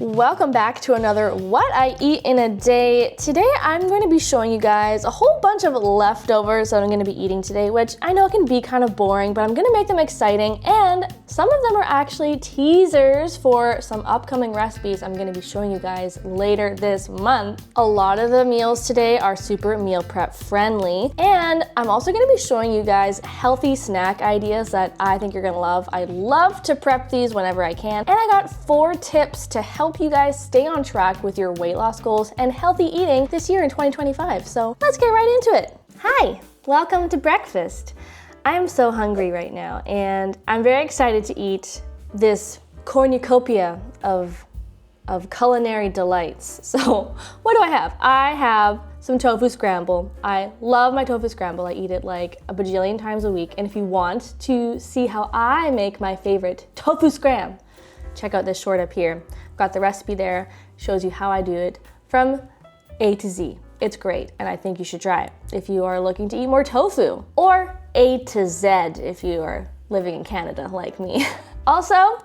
Welcome back to another What I Eat in a Day. Today I'm going to be showing you guys a whole bunch of leftovers that I'm going to be eating today, which I know can be kind of boring, but I'm going to make them exciting, and some of them are actually teasers for some upcoming recipes I'm going to be showing you guys later this month. A lot of the meals today are super meal prep friendly, and I'm also going to be showing you guys healthy snack ideas that I think you're going to love. I love to prep these whenever I can, and I got 4 tips to help you guys stay on track with your weight loss goals and healthy eating this year in 2025. So let's get right into it. Hi, welcome to breakfast. I'm so hungry right now, and I'm very excited to eat this cornucopia of culinary delights. So what do I have? I have some tofu scramble. I love my tofu scramble. I eat it like a bajillion times a week. And if you want to see how I make my favorite tofu scram, check out this short up here. Got the recipe there, shows you how I do it from A to Z. It's great, and I think you should try it if you are looking to eat more tofu, or A to Z if you are living in Canada like me. Also,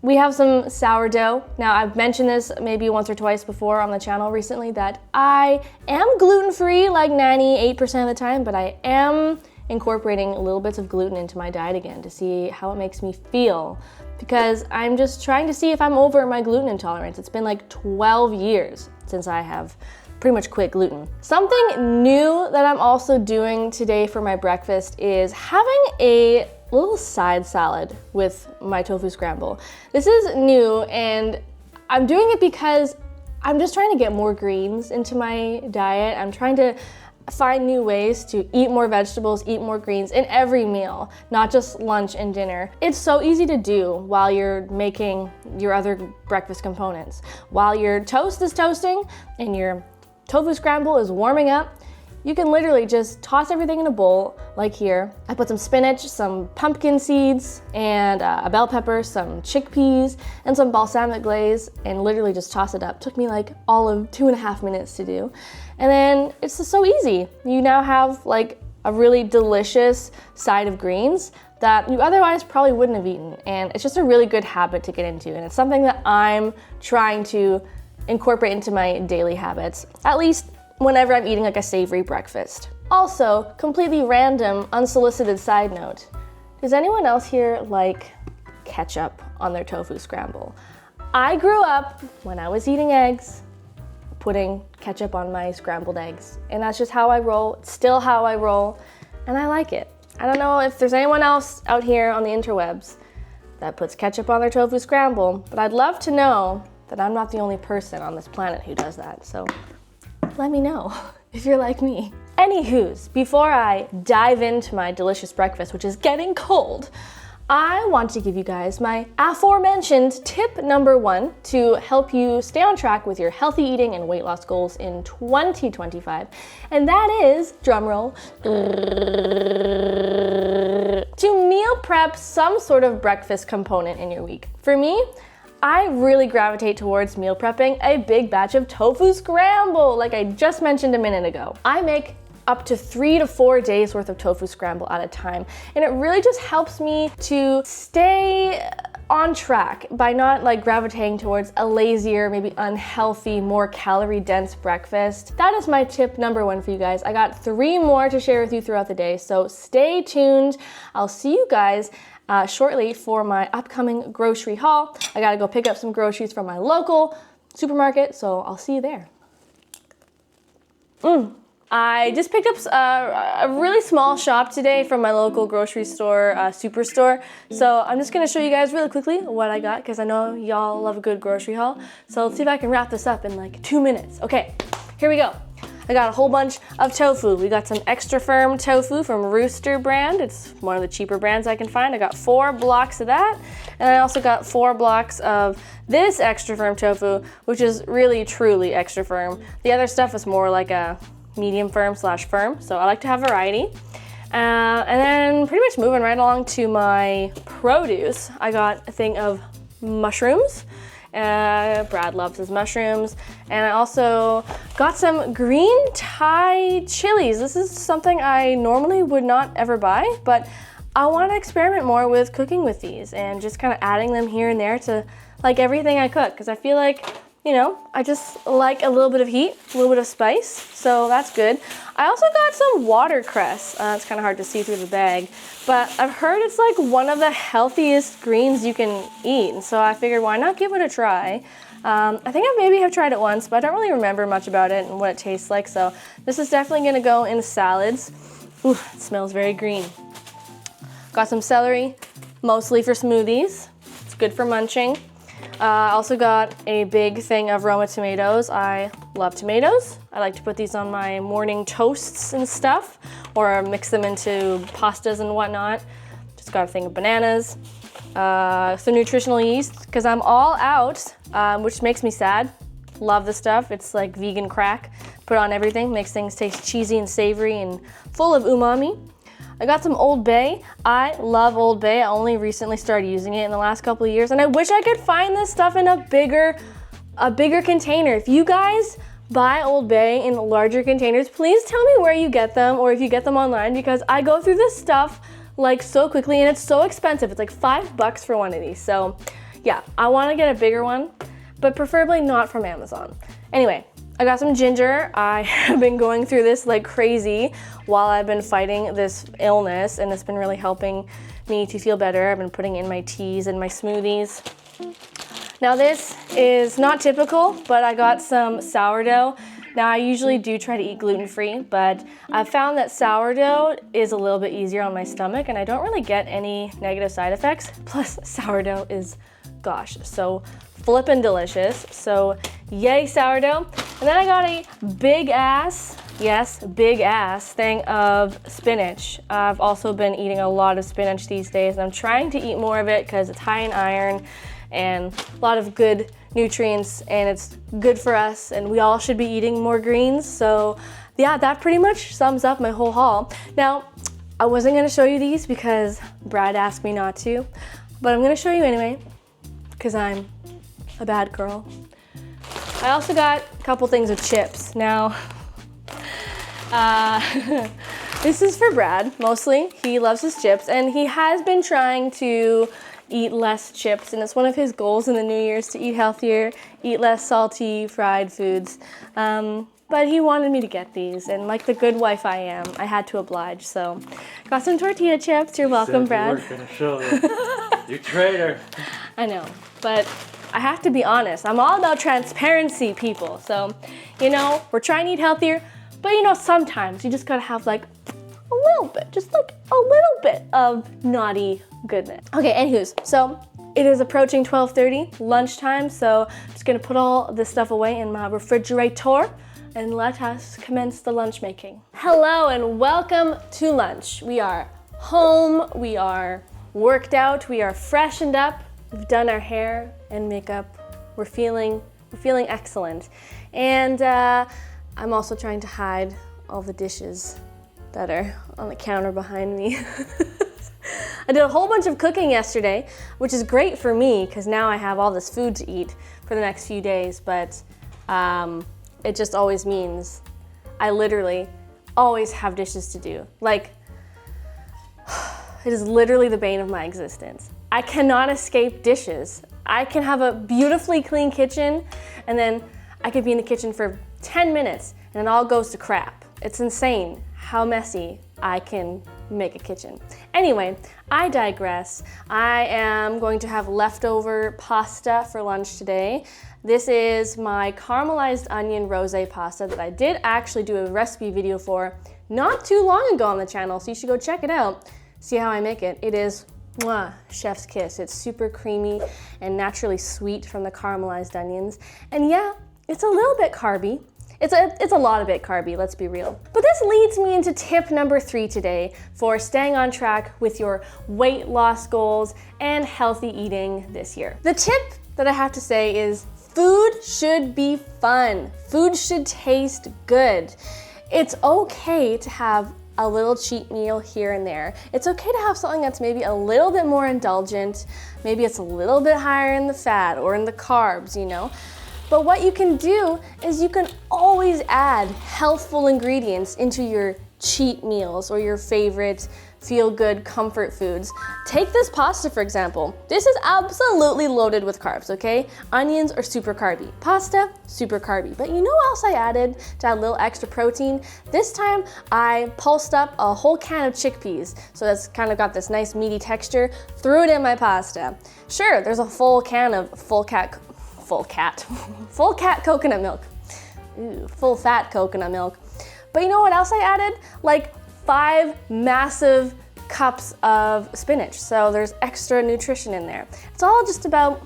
we have some sourdough. Now, I've mentioned this maybe once or twice before on the channel recently that I am gluten-free like 98% of the time, but I am incorporating little bits of gluten into my diet again to see how it makes me feel, because I'm just trying to see if I'm over my gluten intolerance. It's been like 12 years since I have pretty much quit gluten. Something new that I'm also doing today for my breakfast is having a little side salad with my tofu scramble. This is new, and I'm doing it because I'm just trying to get more greens into my diet. I'm trying to find new ways to eat more vegetables, eat more greens in every meal, not just lunch and dinner. It's so easy to do while you're making your other breakfast components. While your toast is toasting and your tofu scramble is warming up, you can literally just toss everything in a bowl, like here. I put some spinach, some pumpkin seeds, and a bell pepper, some chickpeas, and some balsamic glaze, and literally just toss it up. Took me like all of 2.5 minutes to do. And then it's just so easy. You now have like a really delicious side of greens that you otherwise probably wouldn't have eaten. And it's just a really good habit to get into. And it's something that I'm trying to incorporate into my daily habits, at least whenever I'm eating like a savory breakfast. Also, completely random, unsolicited side note. Does anyone else here like ketchup on their tofu scramble? I grew up, when I was eating eggs, putting ketchup on my scrambled eggs. And that's just how I roll. It's still how I roll, and I like it. I don't know if there's anyone else out here on the interwebs that puts ketchup on their tofu scramble, but I'd love to know that I'm not the only person on this planet who does that. So let me know if you're like me. Anywho's, before I dive into my delicious breakfast, which is getting cold, I want to give you guys my aforementioned tip number 1 to help you stay on track with your healthy eating and weight loss goals in 2025. And that is, drumroll, to meal prep some sort of breakfast component in your week. For me, I really gravitate towards meal prepping a big batch of tofu scramble, like I just mentioned a minute ago. I make up to 3 to 4 days worth of tofu scramble at a time, and it really just helps me to stay on track by not like gravitating towards a lazier, maybe unhealthy, more calorie dense breakfast. That is my tip number 1 for you guys. I got 3 more to share with you throughout the day, so stay tuned. I'll see you guys shortly for my upcoming grocery haul. I gotta go pick up some groceries from my local supermarket, so I'll see you there. I just picked up a really small shop today from my local grocery store, superstore. So I'm just gonna show you guys really quickly what I got, because I know y'all love a good grocery haul. So let's see if I can wrap this up in like 2 minutes. Okay, here we go. I got a whole bunch of tofu. We got some extra firm tofu from Rooster brand. It's one of the cheaper brands I can find. I got 4 blocks of that. And I also got 4 blocks of this extra firm tofu, which is really, truly extra firm. The other stuff is more like a medium firm / firm. So I like to have variety. And then pretty much moving right along to my produce, I got a thing of mushrooms. Brad loves his mushrooms. And I also got some green Thai chilies. This is something I normally would not ever buy, but I want to experiment more with cooking with these and just kind of adding them here and there to like everything I cook, because I feel like, you know, I just like a little bit of heat, a little bit of spice, so that's good. I also got some watercress. It's kind of hard to see through the bag, but I've heard it's like one of the healthiest greens you can eat, and so I figured why not give it a try. I think I maybe have tried it once, but I don't really remember much about it and what it tastes like, so this is definitely gonna go in salads. Ooh, it smells very green. Got some celery, mostly for smoothies. It's good for munching. Also got a big thing of Roma tomatoes. I love tomatoes. I like to put these on my morning toasts and stuff, or mix them into pastas and whatnot. Just got a thing of bananas. Some nutritional yeast, because I'm all out, which makes me sad. Love the stuff. It's like vegan crack. Put on everything, makes things taste cheesy and savory and full of umami. I got some Old Bay. I love Old Bay. I only recently started using it in the last couple of years, and I wish I could find this stuff in a bigger container. If you guys buy Old Bay in larger containers, please tell me where you get them, or if you get them online, because I go through this stuff like so quickly and it's so expensive. It's like $5 for one of these. So yeah, I want to get a bigger one, but preferably not from Amazon. Anyway, I got some ginger. I have been going through this like crazy while I've been fighting this illness, and it's been really helping me to feel better. I've been putting in my teas and my smoothies. Now this is not typical, but I got some sourdough. Now I usually do try to eat gluten-free, but I've found that sourdough is a little bit easier on my stomach, and I don't really get any negative side effects. Plus sourdough is, gosh, so flippin' delicious. So yay sourdough. And then I got a big ass, yes, big ass thing of spinach. I've also been eating a lot of spinach these days, and I'm trying to eat more of it because it's high in iron and a lot of good nutrients, and it's good for us, and we all should be eating more greens. So yeah, that pretty much sums up my whole haul. Now, I wasn't gonna show you these because Brad asked me not to, but I'm gonna show you anyway because I'm a bad girl. I also got a couple things of chips. Now, this is for Brad, mostly. He loves his chips, and he has been trying to eat less chips, and it's one of his goals in the New Year's to eat healthier, eat less salty, fried foods. But he wanted me to get these, and like the good wife I am, I had to oblige, so got some tortilla chips. You're welcome, Brad. You weren't gonna show them. You traitor. I know, but I have to be honest. I'm all about transparency, people. So, you know, we're trying to eat healthier, but you know, sometimes you just gotta have like a little bit, just like a little bit of naughty goodness. Okay, anywho's, so it is approaching 12:30, lunchtime, so I'm just gonna put all this stuff away in my refrigerator and let us commence the lunch making. Hello and welcome to lunch. We are home, we are worked out, we are freshened up, we've done our hair and makeup, we're feeling excellent. And I'm also trying to hide all the dishes that are on the counter behind me. I did a whole bunch of cooking yesterday, which is great for me because now I have all this food to eat for the next few days, but it just always means I literally always have dishes to do. Like, it is literally the bane of my existence. I cannot escape dishes. I can have a beautifully clean kitchen, and then I could be in the kitchen for 10 minutes and it all goes to crap. It's insane how messy I can make a kitchen. Anyway, I digress. I am going to have leftover pasta for lunch today. This is my caramelized onion rosé pasta that I did actually do a recipe video for not too long ago on the channel, so you should go check it out, see how I make it. It is mwah, chef's kiss. It's super creamy and naturally sweet from the caramelized onions. And yeah, it's a little bit carby. It's a lot of bit carby, let's be real. But this leads me into tip number 3 today for staying on track with your weight loss goals and healthy eating this year. The tip that I have to say is food should be fun. Food should taste good. It's okay to have a little cheat meal here and there. It's okay to have something that's maybe a little bit more indulgent. Maybe it's a little bit higher in the fat or in the carbs, you know? But what you can do is you can always add healthful ingredients into your cheat meals or your favorite feel-good comfort foods. Take this pasta, for example. This is absolutely loaded with carbs, okay? Onions are super carby. Pasta, super carby. But you know what else I added to add a little extra protein? This time, I pulsed up a whole can of chickpeas. So that's kind of got this nice meaty texture. Threw it in my pasta. Sure, there's a full can of full cat coconut milk. Ooh, full fat coconut milk. But you know what else I added? Like 5 massive cups of spinach. So there's extra nutrition in there. It's all just about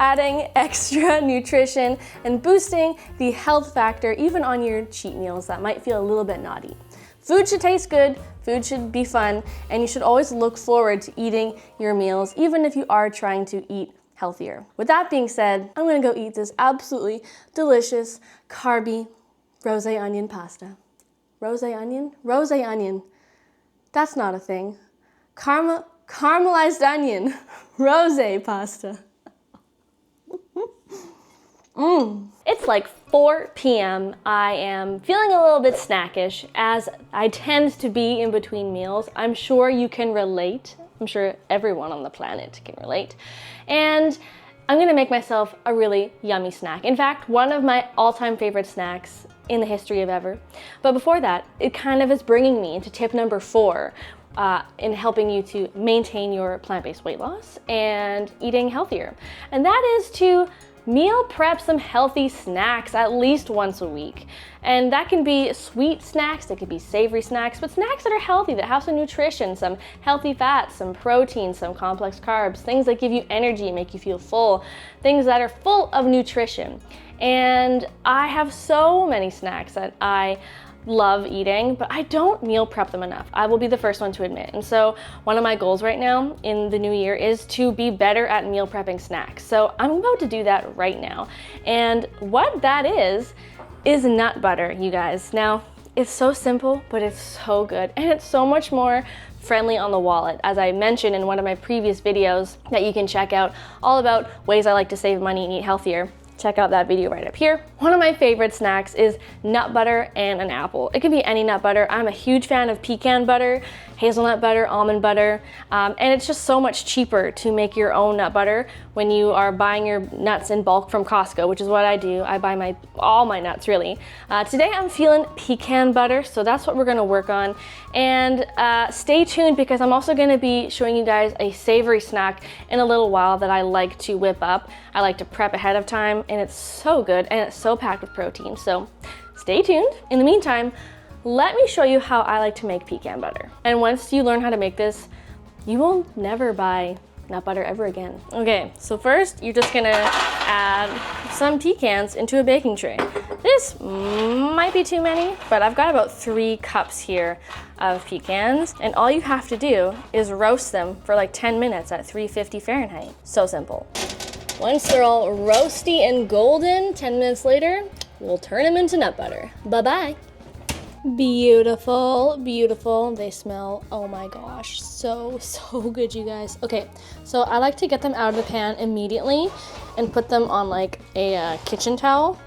adding extra nutrition and boosting the health factor even on your cheat meals that might feel a little bit naughty. Food should taste good, food should be fun, and you should always look forward to eating your meals even if you are trying to eat healthier. With that being said, I'm gonna go eat this absolutely delicious, carby, rosé onion pasta. Rosé onion? Rosé onion. That's not a thing. Caramelized onion. Rosé pasta. It's like 4 p.m. I am feeling a little bit snackish as I tend to be in between meals. I'm sure you can relate. I'm sure everyone on the planet can relate. And I'm gonna make myself a really yummy snack. In fact, one of my all-time favorite snacks in the history of ever. But before that, it kind of is bringing me into tip number 4 in helping you to maintain your plant-based weight loss and eating healthier. And that is to meal prep some healthy snacks at least once a week. And that can be sweet snacks, that could be savory snacks, but snacks that are healthy, that have some nutrition, some healthy fats, some protein, some complex carbs, things that give you energy, make you feel full, things that are full of nutrition. And I have so many snacks that I love eating, but I don't meal prep them enough. I will be the first one to admit. And so one of my goals right now in the new year is to be better at meal prepping snacks. So I'm about to do that right now. And what that is nut butter, you guys. Now, it's so simple, but it's so good. And it's so much more friendly on the wallet, as I mentioned in one of my previous videos that you can check out, all about ways I like to save money and eat healthier. Check out that video right up here. One of my favorite snacks is nut butter and an apple. It can be any nut butter. I'm a huge fan of pecan butter, hazelnut butter, almond butter, and it's just so much cheaper to make your own nut butter when you are buying your nuts in bulk from Costco, which is what I do. I buy all my nuts, really. Today I'm feeling pecan butter, so that's what we're gonna work on. And stay tuned because I'm also gonna be showing you guys a savory snack in a little while that I like to whip up. I like to prep ahead of time, and it's so good and it's so packed with protein, so stay tuned. In the meantime, let me show you how I like to make pecan butter. And once you learn how to make this, you will never buy nut butter ever again. Okay, so first you're just gonna add some pecans into a baking tray. This might be too many, but I've got about 3 cups here of pecans, and all you have to do is roast them for like 10 minutes at 350 Fahrenheit. So simple. Once they're all roasty and golden, 10 minutes later, we'll turn them into nut butter. Bye-bye. Beautiful, beautiful. They smell, oh my gosh, so good, you guys. Okay, so I like to get them out of the pan immediately and put them on like a kitchen towel.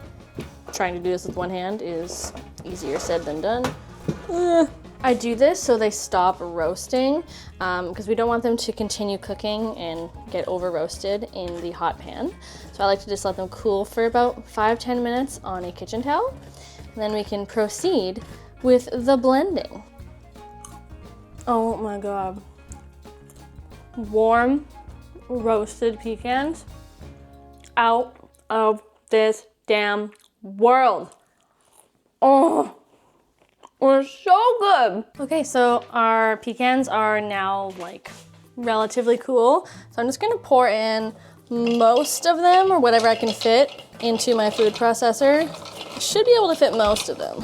Trying to do this with one hand is easier said than done. I do this so they stop roasting because we don't want them to continue cooking and get over roasted in the hot pan. So I like to just let them cool for about 5-10 minutes on a kitchen towel. And then we can proceed with the blending. Oh my God. Warm roasted pecans out of this damn world. Oh, it's so good. Okay, so our pecans are now like relatively cool. So I'm just gonna pour in most of them, or whatever I can fit, into my food processor. I should be able to fit most of them,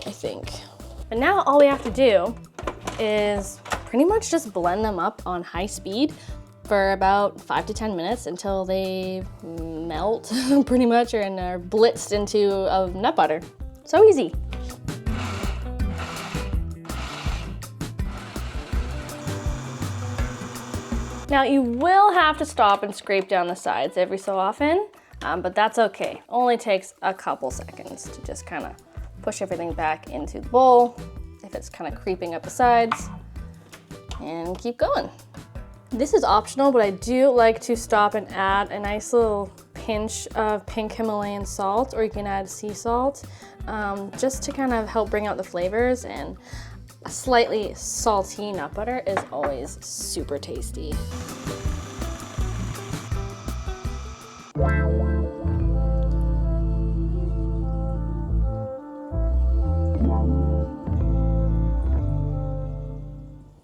I think. And now all we have to do is pretty much just blend them up on high speed for about 5 to 10 minutes until they melt pretty much and are blitzed into nut butter. So easy. Now you will have to stop and scrape down the sides every so often, but that's okay. Only takes a couple seconds to just kind of push everything back into the bowl. If that's kind of creeping up the sides, and keep going. This is optional, but I do like to stop and add a nice little pinch of pink Himalayan salt, or you can add sea salt, just to kind of help bring out the flavors, and a slightly salty nut butter is always super tasty.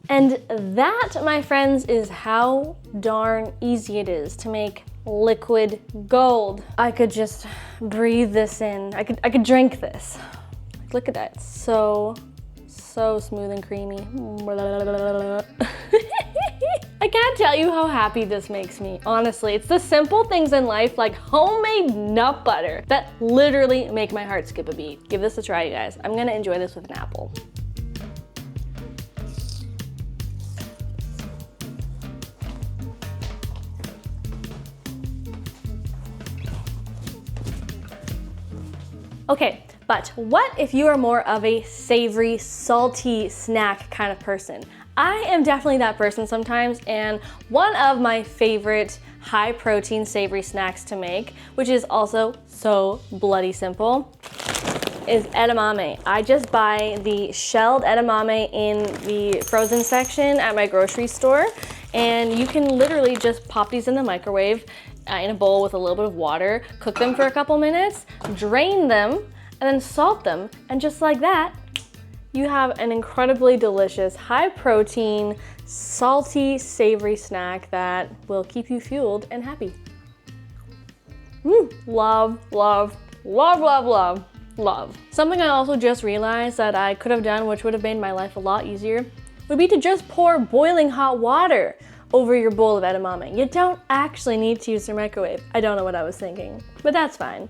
And that, my friends, is how darn easy it is to make liquid gold. I could just breathe this in. I could drink this. Look at that, it's so smooth and creamy. I can't tell you how happy this makes me, honestly. It's the simple things in life, like homemade nut butter, that literally make my heart skip a beat. Give this a try, you guys. I'm gonna enjoy this with an apple. Okay, but what if you are more of a savory, salty snack kind of person? I am definitely that person sometimes, and one of my favorite high protein savory snacks to make, which is also so bloody simple, is edamame. I just buy the shelled edamame in the frozen section at my grocery store, and you can literally just pop these in the microwave in a bowl with a little bit of water, cook them for a couple minutes, drain them, and then salt them, and just like that, you have an incredibly delicious, high protein, salty, savory snack that will keep you fueled and happy. Love, love, love, love, love, love. Something I also just realized that I could have done, which would have made my life a lot easier, would be to just pour boiling hot water over your bowl of edamame. You don't actually need to use your microwave. I don't know what I was thinking, but that's fine.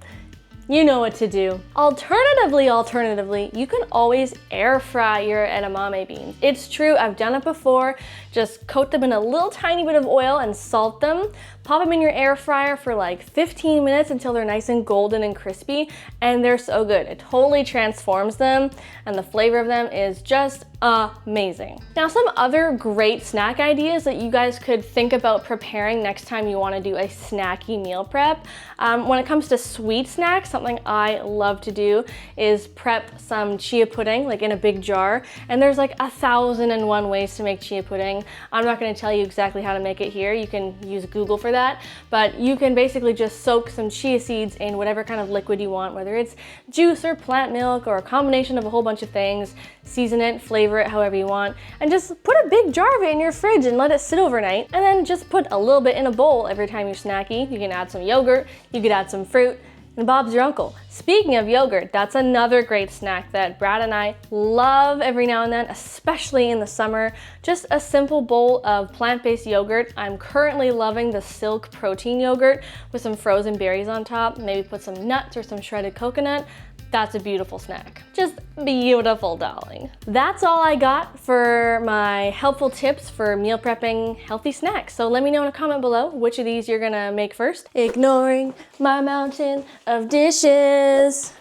You know what to do. Alternatively, you can always air fry your edamame beans. It's true, I've done it before. Just coat them in a little tiny bit of oil and salt them. Pop them in your air fryer for like 15 minutes until they're nice and golden and crispy, and they're so good. It totally transforms them, and the flavor of them is just amazing. Now, some other great snack ideas that you guys could think about preparing next time you want to do a snacky meal prep. When it comes to sweet snacks, something I love to do is prep some chia pudding, like in a big jar. And there's like 1,001 ways to make chia pudding. I'm not going to tell you exactly how to make it here. You can use Google for that, but you can basically just soak some chia seeds in whatever kind of liquid you want, whether it's juice or plant milk or a combination of a whole bunch of things. Season it, flavor it however you want, and just put a big jar of it in your fridge and let it sit overnight, and then just put a little bit in a bowl every time you're snacky. You can add some yogurt, you could add some fruit, and Bob's your uncle. Speaking of yogurt, that's another great snack that Brad and I love every now and then, especially in the summer. Just a simple bowl of plant-based yogurt. I'm currently loving the Silk protein yogurt with some frozen berries on top. Maybe put some nuts or some shredded coconut. That's a beautiful snack. Just beautiful, darling. That's all I got for my helpful tips for meal prepping healthy snacks. So let me know in a comment below which of these you're gonna make first. Ignoring my mountain of dishes.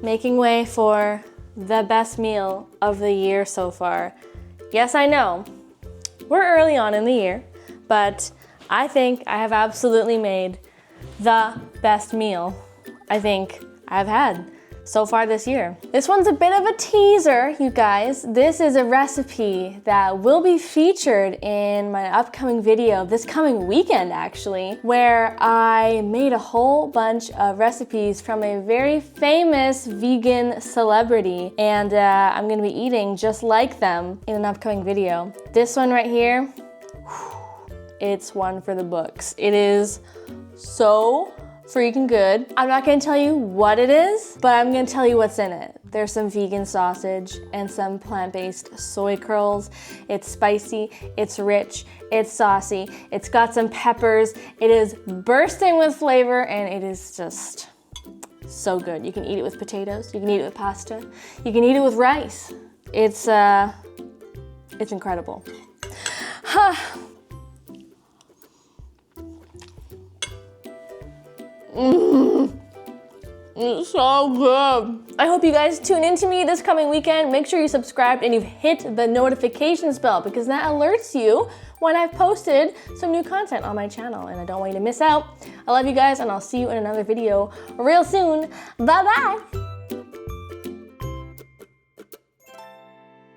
Making way for the best meal of the year so far. Yes, I know, we're early on in the year, but I think I have absolutely made the best meal I think I've had so far this year. This one's a bit of a teaser, you guys. This is a recipe that will be featured in my upcoming video this coming weekend, actually, where I made a whole bunch of recipes from a very famous vegan celebrity, and I'm gonna be eating just like them in an upcoming video. This one right here, it's one for the books. It is so freaking good. I'm not gonna tell you what it is, but I'm gonna tell you what's in it. There's some vegan sausage and some plant-based soy curls. It's spicy, it's rich, it's saucy, it's got some peppers, it is bursting with flavor, and it is just so good. You can eat it with potatoes, you can eat it with pasta, you can eat it with rice. It's incredible. It's so good. I hope you guys tune in to me this coming weekend. Make sure you subscribed and you've hit the notifications bell because that alerts you when I've posted some new content on my channel and I don't want you to miss out. I love you guys and I'll see you in another video real soon. Bye-bye.